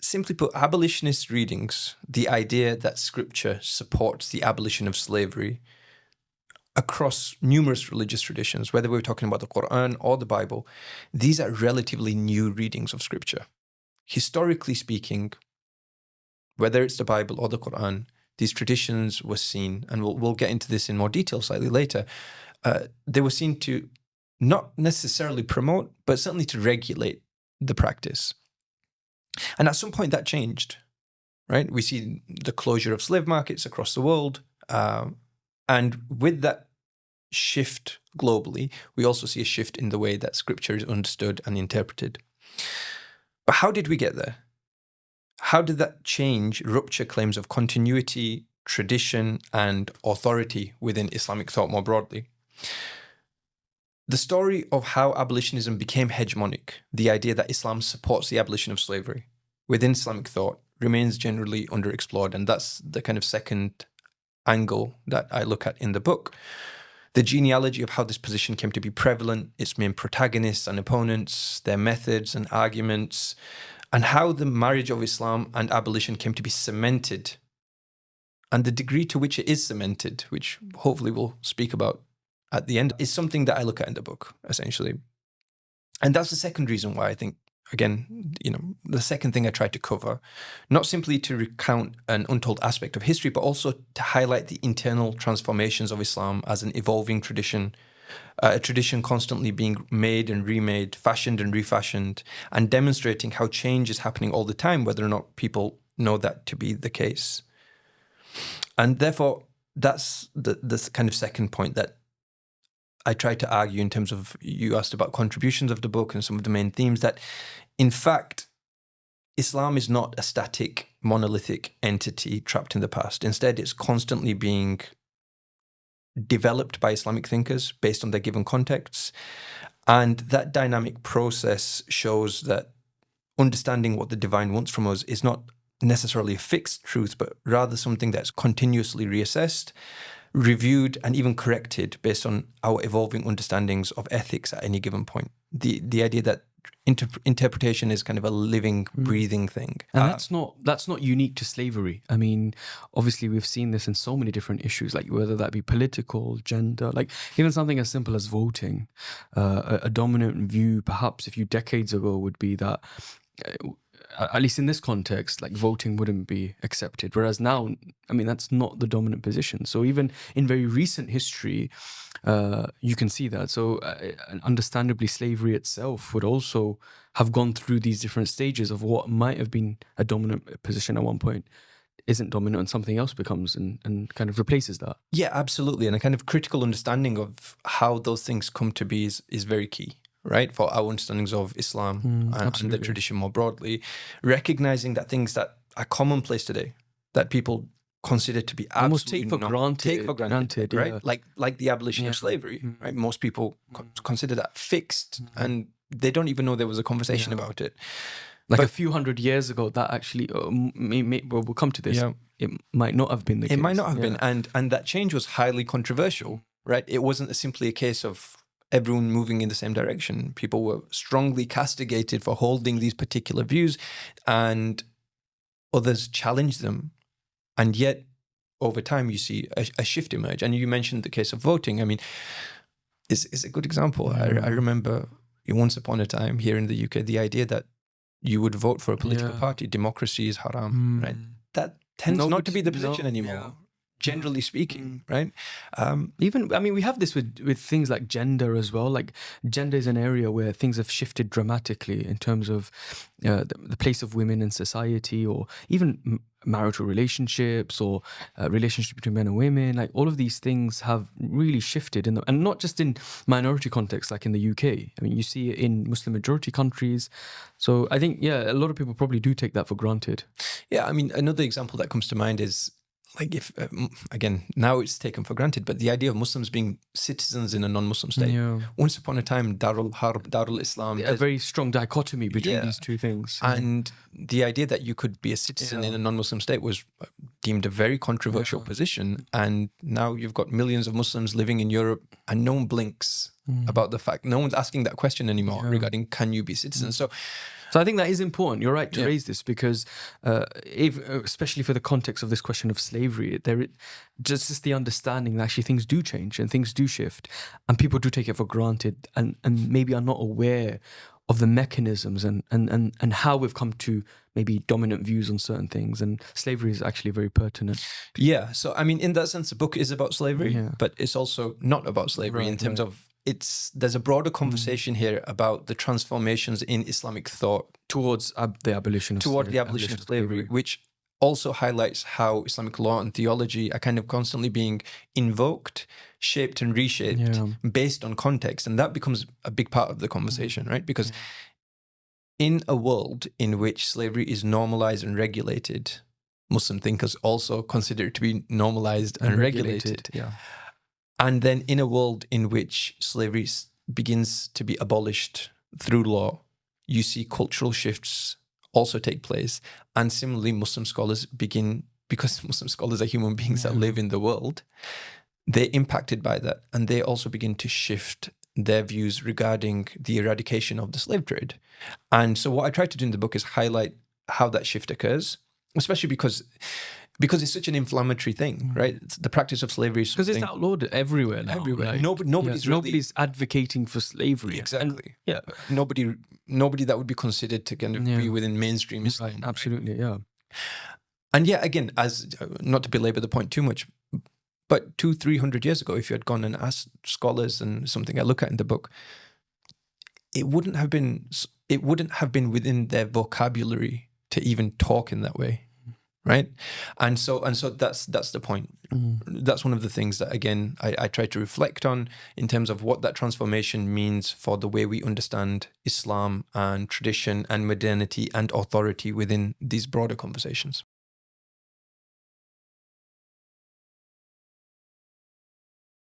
simply put, abolitionist readings, the idea that scripture supports the abolition of slavery across numerous religious traditions, whether we're talking about the Quran or the Bible, these are relatively new readings of scripture. Historically speaking, whether it's the Bible or the Quran, these traditions were seen, and we'll get into this in more detail slightly later, they were seen to not necessarily promote, but certainly to regulate the practice. And at some point that changed, right? We see the closure of slave markets across the world. And with that shift globally, we also see a shift in the way that scripture is understood and interpreted. But how did we get there? How did that change rupture claims of continuity, tradition, and authority within Islamic thought more broadly? The story of how abolitionism became hegemonic, the idea that Islam supports the abolition of slavery within Islamic thought, remains generally underexplored. And that's the kind of second angle that I look at in the book. The genealogy of how this position came to be prevalent, its main protagonists and opponents, their methods and arguments, and how the marriage of Islam and abolition came to be cemented, and the degree to which it is cemented, which hopefully we'll speak about at the end, is something that I look at in the book, essentially. And that's the second reason why I think, again, the second thing I tried to cover, not simply to recount an untold aspect of history, but also to highlight the internal transformations of Islam as an evolving tradition, a tradition constantly being made and remade, fashioned and refashioned, and demonstrating how change is happening all the time, whether or not people know that to be the case. And therefore, that's the kind of second point that I try to argue in terms of, you asked about contributions of the book and some of the main themes, that in fact, Islam is not a static, monolithic entity trapped in the past. Instead, it's constantly being developed by Islamic thinkers based on their given contexts. And that dynamic process shows that understanding what the divine wants from us is not necessarily a fixed truth, but rather something that's continuously reassessed, reviewed, and even corrected based on our evolving understandings of ethics at any given point. The idea that interpretation is kind of a living, breathing thing. And that's not unique to slavery. I mean, obviously we've seen this in so many different issues, like whether that be political, gender, like even something as simple as voting. A dominant view perhaps a few decades ago would be that at least in this context, like voting wouldn't be accepted. Whereas now, I mean, that's not the dominant position. So even in very recent history, you can see that. So understandably, slavery itself would also have gone through these different stages of what might have been a dominant position at one point isn't dominant and something else becomes and kind of replaces that. Yeah, absolutely. And a kind of critical understanding of how those things come to be is very key, right, for our understandings of Islam and the tradition more broadly, recognizing that things that are commonplace today, that people consider to be absolutely take for granted, right? Yeah. Like the abolition of slavery, right? Most people consider that fixed, and they don't even know there was a conversation about it. Like a few hundred years ago, that actually, we'll come to this. Yeah. It might not have been the case. It might not have been, and that change was highly controversial, right? It wasn't simply a case of everyone moving in the same direction. People were strongly castigated for holding these particular views, and others challenged them. And yet, over time, you see a shift emerge. And you mentioned the case of voting. I mean, it's a good example. I remember once upon a time here in the UK, the idea that you would vote for a political party, democracy is haram, right? That tends not to be the position anymore. Generally speaking, right? Even, I mean, we have this with things like gender as well. Like gender is an area where things have shifted dramatically in terms of the place of women in society, or even marital relationships, or relationships between men and women. Like all of these things have really shifted, and not just in minority contexts like in the UK. I mean, you see it in Muslim majority countries. So I think, a lot of people probably do take that for granted. Yeah, I mean, another example that comes to mind is, like, if again, now it's taken for granted, but the idea of Muslims being citizens in a non-Muslim state. Yeah. Once upon a time, Darul Harb, Darul Islam. A very strong dichotomy between these two things. And the idea that you could be a citizen in a non-Muslim state was deemed a very controversial position. And now you've got millions of Muslims living in Europe and no one blinks about the fact no one's asking that question anymore regarding can you be citizens. So I think that is important. You're right to raise this because, especially for the context of this question of slavery, just the understanding that actually things do change and things do shift, and people do take it for granted, and maybe are not aware of the mechanisms and how we've come to maybe dominant views on certain things. And slavery is actually very pertinent. Yeah. So I mean, in that sense, the book is about slavery, but it's also not about slavery in terms of. There's a broader conversation here about the transformations in Islamic thought towards the abolition of slavery, which also highlights how Islamic law and theology are kind of constantly being invoked, shaped and reshaped based on context. And that becomes a big part of the conversation, right? Because in a world in which slavery is normalized and regulated, Muslim thinkers also consider it to be normalized and regulated. And then in a world in which slavery begins to be abolished through law, you see cultural shifts also take place. And similarly, Muslim scholars begin, because Muslim scholars are human beings that live in the world, they're impacted by that. And they also begin to shift their views regarding the eradication of the slave trade. And so what I try to do in the book is highlight how that shift occurs, especially because it's such an inflammatory thing, right? The practice of slavery is because it's outlawed everywhere now. Everywhere. Like, nobody's advocating for slavery. Exactly. Nobody that would be considered to kind of be within mainstream Islam. Right, absolutely, And again, as not to belabor the point too much, but 200-300 years ago, if you had gone and asked scholars, and something I look at in the book, it wouldn't have been within their vocabulary to even talk in that way. Right. And so that's the point. That's one of the things that, again, I try to reflect on in terms of what that transformation means for the way we understand Islam and tradition and modernity and authority within these broader conversations.